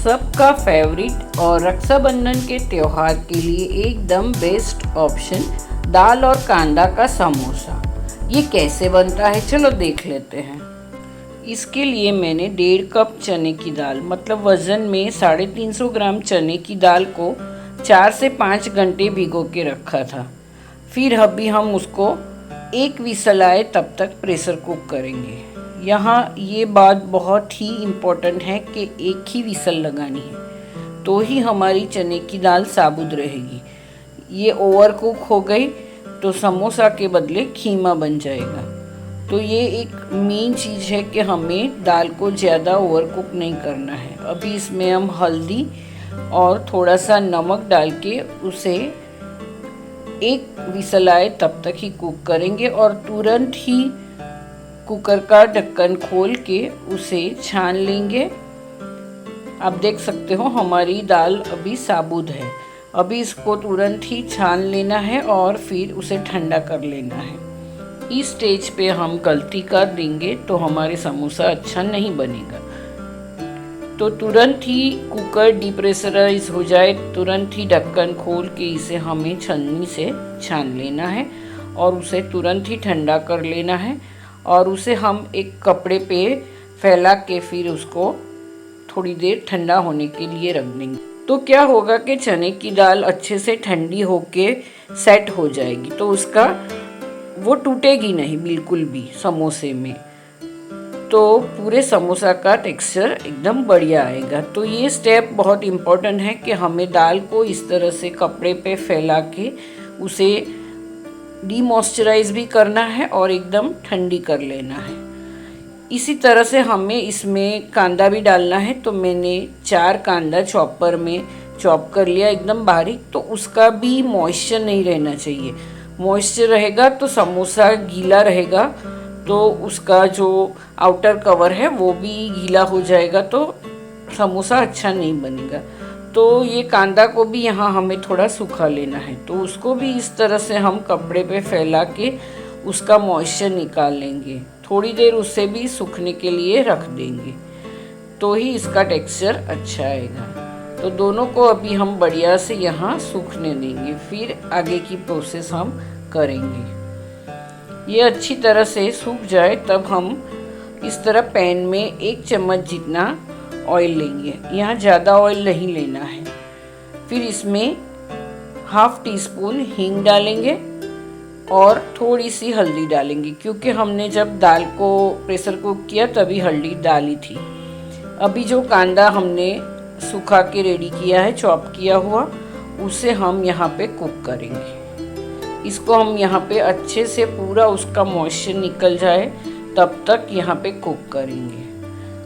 सबका फेवरेट और रक्षाबंधन के त्योहार के लिए एकदम बेस्ट ऑप्शन दाल और कांदा का समोसा। ये कैसे बनता है चलो देख लेते हैं। इसके लिए मैंने 1.5 कप चने की दाल मतलब वज़न में 350 ग्राम चने की दाल को 4 से 5 घंटे भिगो के रखा था। फिर अभी हम उसको एक विसल आए तब तक प्रेशर कुक करेंगे। यहाँ ये बात बहुत ही इम्पोर्टेंट है कि एक ही विसल लगानी है तो ही हमारी चने की दाल साबुत रहेगी। ये ओवर कुक हो गई तो समोसा के बदले खीमा बन जाएगा। तो ये एक मेन चीज़ है कि हमें दाल को ज़्यादा ओवर कुक नहीं करना है। अभी इसमें हम हल्दी और थोड़ा सा नमक डाल के उसे एक विसल आए तब तक ही कुक करेंगे और तुरंत ही कुकर का ढक्कन खोल के उसे छान लेंगे। आप देख सकते हो हमारी दाल अभी साबुत है। अभी इसको तुरंत ही छान लेना है और फिर उसे ठंडा कर लेना है। इस स्टेज पे हम गलती कर देंगे तो हमारे समोसा अच्छा नहीं बनेगा। तो तुरंत ही कुकर डिप्रेशराइज हो जाए तुरंत ही ढक्कन खोल के इसे हमें छन्नी से छान लेना है और उसे तुरंत ही ठंडा कर लेना है और उसे हम एक कपड़े पे फैला के फिर उसको थोड़ी देर ठंडा होने के लिए रख देंगे। तो क्या होगा कि चने की दाल अच्छे से ठंडी होके सेट हो जाएगी तो उसका वो टूटेगी नहीं बिल्कुल भी समोसे में। तो पूरे समोसा का टेक्सचर एकदम बढ़िया आएगा। तो ये स्टेप बहुत इम्पोर्टेंट है कि हमें दाल को इस तरह से कपड़े पे फैला के उसे डीमॉइस्चराइज भी करना है और एकदम ठंडी कर लेना है। इसी तरह से हमें इसमें कांदा भी डालना है। तो मैंने 4 कांदा चॉपर में चॉप कर लिया एकदम बारीक। तो उसका भी मॉइस्चर नहीं रहना चाहिए। मॉइस्चर रहेगा तो समोसा गीला रहेगा तो उसका जो आउटर कवर है वो भी गीला हो जाएगा तो समोसा अच्छा नहीं बनेगा। तो ये कांदा को भी यहाँ हमें थोड़ा सूखा लेना है तो उसको भी इस तरह से हम कपड़े पे फैला के उसका मॉइस्चर निकाल लेंगे। थोड़ी देर उसे भी सूखने के लिए रख देंगे तो ही इसका टेक्सचर अच्छा आएगा। तो दोनों को अभी हम बढ़िया से यहाँ सूखने देंगे फिर आगे की प्रोसेस हम करेंगे। ये अच्छी तरह से सूख जाए तब हम इस तरह पैन में 1 चम्मच जितना ऑयल लेंगे। यहाँ ज़्यादा ऑयल नहीं लेना है। फिर इसमें ½ टीस्पून हींग डालेंगे और थोड़ी सी हल्दी डालेंगे क्योंकि हमने जब दाल को प्रेशर कुक किया तभी हल्दी डाली थी। अभी जो कांदा हमने सूखा के रेडी किया है चॉप किया हुआ उसे हम यहाँ पे कुक करेंगे। इसको हम यहाँ पे अच्छे से पूरा उसका मॉइस्चर निकल जाए तब तक यहाँ पे कुक करेंगे।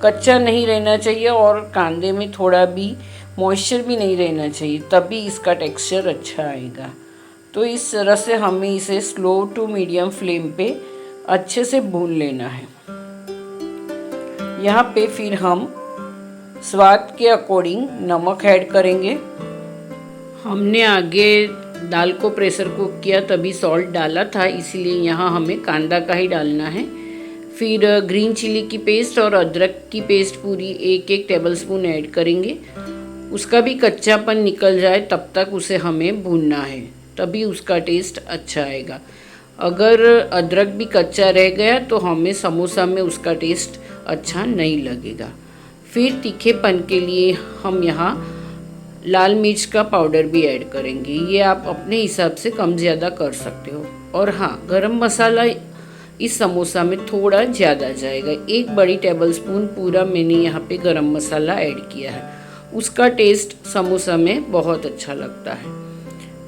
कच्चा नहीं रहना चाहिए और कांदे में थोड़ा भी मॉइस्चर भी नहीं रहना चाहिए तभी इसका टेक्सचर अच्छा आएगा। तो इस तरह से हमें इसे स्लो टू मीडियम फ्लेम पे अच्छे से भून लेना है। यहाँ पे फिर हम स्वाद के अकॉर्डिंग नमक ऐड करेंगे। हमने आगे दाल को प्रेशर कुक किया तभी सॉल्ट डाला था इसीलिए यहाँ हमें कांदा का ही डालना है। फिर ग्रीन चिली की पेस्ट और अदरक की पेस्ट पूरी 1-1 टेबलस्पून ऐड करेंगे। उसका भी कच्चापन निकल जाए तब तक उसे हमें भूनना है तभी उसका टेस्ट अच्छा आएगा। अगर अदरक भी कच्चा रह गया तो हमें समोसा में उसका टेस्ट अच्छा नहीं लगेगा। फिर तीखेपन के लिए हम यहाँ लाल मिर्च का पाउडर भी ऐड करेंगे। ये आप अपने हिसाब से कम ज़्यादा कर सकते हो। और हाँ, गरम मसाला इस समोसा में थोड़ा ज़्यादा जाएगा। 1 बड़ी टेबलस्पून पूरा मैंने यहाँ पे गरम मसाला ऐड किया है। उसका टेस्ट समोसा में बहुत अच्छा लगता है।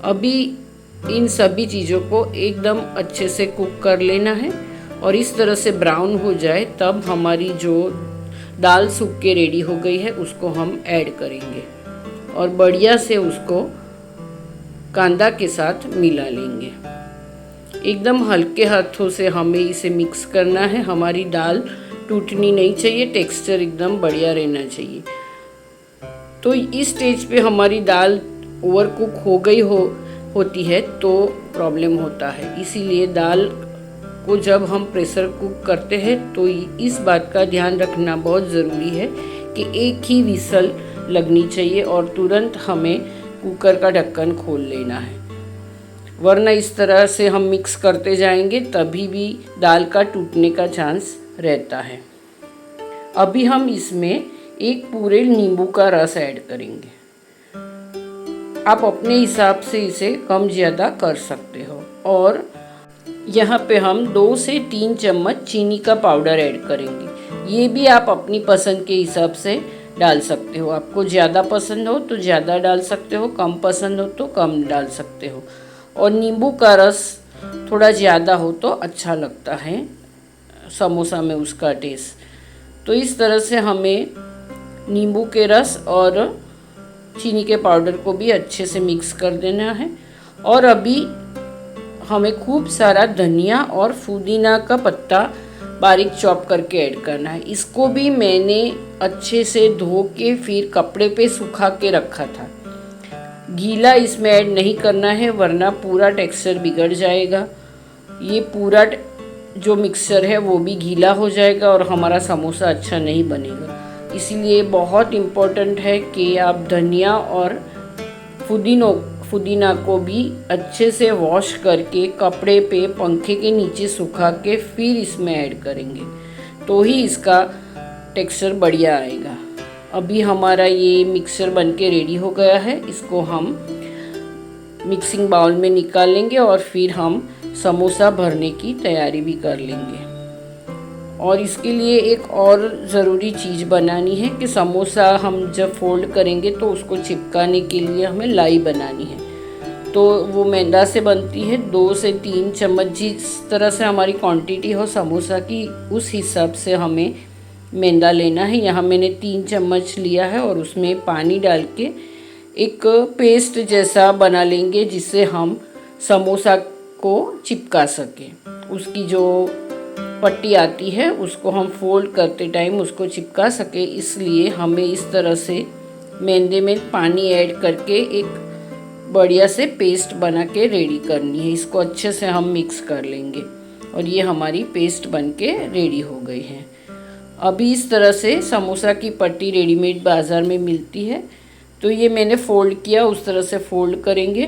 अभी इन सभी चीज़ों को एकदम अच्छे से कुक कर लेना है और इस तरह से ब्राउन हो जाए तब हमारी जो दाल सूख के रेडी हो गई है उसको हम ऐड करेंगे और बढ़िया से उसको कांदा के साथ मिला लेंगे। एकदम हल्के हाथों से हमें इसे मिक्स करना है। हमारी दाल टूटनी नहीं चाहिए, टेक्सचर एकदम बढ़िया रहना चाहिए। तो इस स्टेज पे हमारी दाल ओवर कुक हो गई होती है तो प्रॉब्लम होता है। इसीलिए दाल को जब हम प्रेशर कुक करते हैं तो इस बात का ध्यान रखना बहुत ज़रूरी है कि एक ही विसल लगनी चाहिए और तुरंत हमें कुकर का ढक्कन खोल लेना है, वरना इस तरह से हम मिक्स करते जाएंगे तभी भी दाल का टूटने का चांस रहता है। अभी हम इसमें एक पूरे नींबू का रस ऐड करेंगे। आप अपने हिसाब से इसे कम ज़्यादा कर सकते हो। और यहाँ पे हम 2 से 3 चम्मच चीनी का पाउडर ऐड करेंगे। ये भी आप अपनी पसंद के हिसाब से डाल सकते हो। आपको ज़्यादा पसंद हो तो ज़्यादा डाल सकते हो, कम पसंद हो तो कम डाल सकते हो। और नींबू का रस थोड़ा ज़्यादा हो तो अच्छा लगता है समोसा में उसका टेस्ट। तो इस तरह से हमें नींबू के रस और चीनी के पाउडर को भी अच्छे से मिक्स कर देना है। और अभी हमें खूब सारा धनिया और पुदीना का पत्ता बारीक चॉप करके ऐड करना है। इसको भी मैंने अच्छे से धो के फिर कपड़े पे सुखा के रखा था। गीला इसमें ऐड नहीं करना है वरना पूरा टेक्सचर बिगड़ जाएगा। ये पूरा जो मिक्सचर है वो भी गीला हो जाएगा और हमारा समोसा अच्छा नहीं बनेगा। इसीलिए बहुत इम्पोर्टेंट है कि आप धनिया और पुदीना को भी अच्छे से वॉश करके कपड़े पे पंखे के नीचे सुखा के फिर इसमें ऐड करेंगे, तो ही इसका टेक्सचर बढ़िया आएगा। अभी हमारा ये मिक्सचर बनके रेडी हो गया है। इसको हम मिक्सिंग बाउल में निकालेंगे और फिर हम समोसा भरने की तैयारी भी कर लेंगे। और इसके लिए एक और ज़रूरी चीज़ बनानी है कि समोसा हम जब फोल्ड करेंगे तो उसको चिपकाने के लिए हमें लाई बनानी है। तो वो मैदा से बनती है। 2 से 3 चम्मच जिस तरह से हमारी क्वांटिटी हो समोसा की उस हिसाब से हमें मैदा लेना है। यहाँ मैंने 3 चम्मच लिया है और उसमें पानी डाल के एक पेस्ट जैसा बना लेंगे जिससे हम समोसा को चिपका सकें। उसकी जो पट्टी आती है उसको हम फोल्ड करते टाइम उसको चिपका सके, इसलिए हमें इस तरह से मैदे में पानी ऐड करके एक बढ़िया से पेस्ट बना के रेडी करनी है। इसको अच्छे से हम मिक्स कर लेंगे और ये हमारी पेस्ट बन के रेडी हो गई है। अभी इस तरह से समोसा की पट्टी रेडीमेड बाज़ार में मिलती है, तो ये मैंने फ़ोल्ड किया, उस तरह से फ़ोल्ड करेंगे।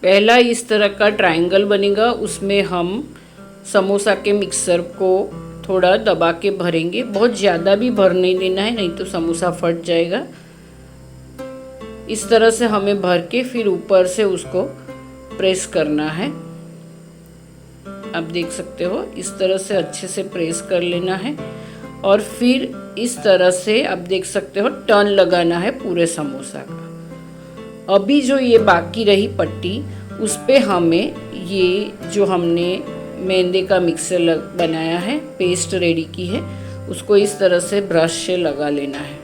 पहला इस तरह का ट्रायंगल बनेगा, उसमें हम समोसा के मिक्सर को थोड़ा दबा के भरेंगे। बहुत ज़्यादा भी भर नहीं देना है, नहीं तो समोसा फट जाएगा। इस तरह से हमें भर के फिर ऊपर से उसको प्रेस करना है। आप देख सकते हो इस तरह से अच्छे से प्रेस कर लेना है और फिर इस तरह से आप देख सकते हो टर्न लगाना है पूरे समोसा का। अभी जो ये बाकी रही पट्टी उस पे हमें ये जो हमने मैदे का मिक्सर बनाया है, पेस्ट रेडी की है, उसको इस तरह से ब्रश से लगा लेना है।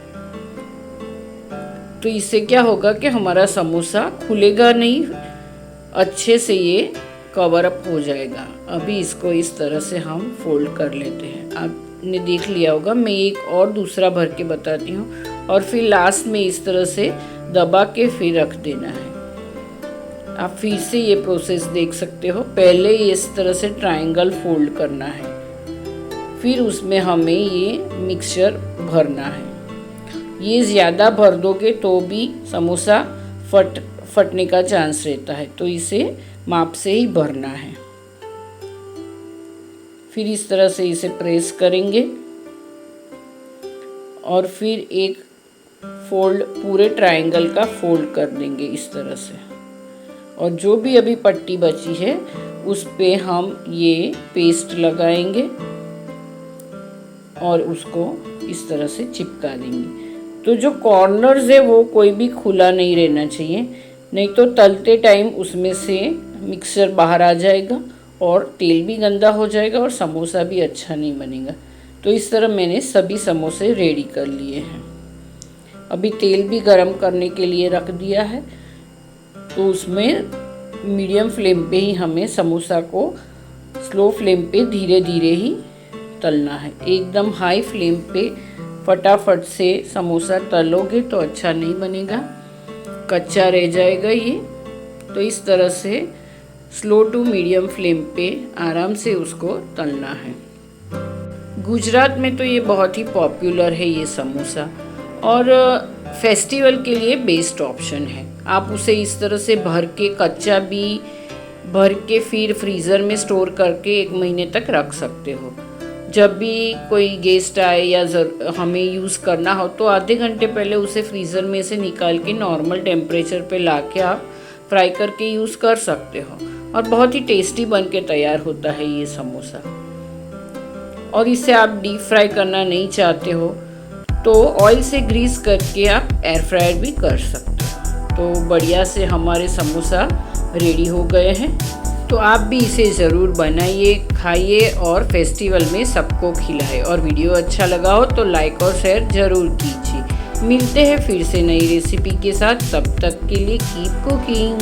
तो इससे क्या होगा कि हमारा समोसा खुलेगा नहीं, अच्छे से ये कवर अप हो जाएगा। अभी इसको इस तरह से हम फोल्ड कर लेते हैं। आपने देख लिया होगा, मैं एक और दूसरा भर के बताती हूँ और फिर लास्ट में इस तरह से दबा के फिर रख देना है। आप फिर से ये प्रोसेस देख सकते हो। पहले इस तरह से ट्रायंगल फोल्ड करना है, फिर उसमें हमें ये मिक्सचर भरना है। ये ज़्यादा भर दोगे तो भी समोसा फटने का चांस रहता है, तो इसे माप से ही भरना है। फिर इस तरह से इसे प्रेस करेंगे और फिर एक फोल्ड पूरे ट्रायंगल का फोल्ड कर देंगे इस तरह से। और जो भी अभी पट्टी बची है उस पे हम ये पेस्ट लगाएंगे और उसको इस तरह से चिपका देंगे। तो जो कॉर्नर्स है वो कोई भी खुला नहीं रहना चाहिए, नहीं तो तलते टाइम उसमें से मिक्सचर बाहर आ जाएगा और तेल भी गंदा हो जाएगा और समोसा भी अच्छा नहीं बनेगा। तो इस तरह मैंने सभी समोसे रेडी कर लिए हैं। अभी तेल भी गरम करने के लिए रख दिया है, तो उसमें मीडियम फ्लेम पे ही हमें समोसा को स्लो फ्लेम पे धीरे धीरे ही तलना है। एकदम हाई फ्लेम पे फटाफट से समोसा तलोगे तो अच्छा नहीं बनेगा, कच्चा रह जाएगा ये। तो इस तरह से स्लो टू मीडियम फ्लेम पे आराम से उसको तलना है। गुजरात में तो ये बहुत ही पॉपुलर है ये समोसा, और फेस्टिवल के लिए बेस्ट ऑप्शन है। आप उसे इस तरह से भर के कच्चा भी भर के फिर फ्रीज़र में स्टोर करके 1 महीने तक रख सकते हो। जब भी कोई गेस्ट आए या हमें यूज़ करना हो तो आधे घंटे पहले उसे फ्रीज़र में से निकाल के नॉर्मल टेम्परेचर पे ला के आप फ्राई करके यूज़ कर सकते हो और बहुत ही टेस्टी बन के तैयार होता है ये समोसा। और इसे आप डीप फ्राई करना नहीं चाहते हो तो ऑयल से ग्रीस करके आप एयर फ्रायर भी कर सकते हो। तो बढ़िया से हमारे समोसा रेडी हो गए हैं। तो आप भी इसे ज़रूर बनाइए, खाइए और फेस्टिवल में सबको खिलाएं। और वीडियो अच्छा लगा हो तो लाइक और शेयर ज़रूर कीजिए। मिलते हैं फिर से नई रेसिपी के साथ, तब तक के लिए कीप कुकिंग।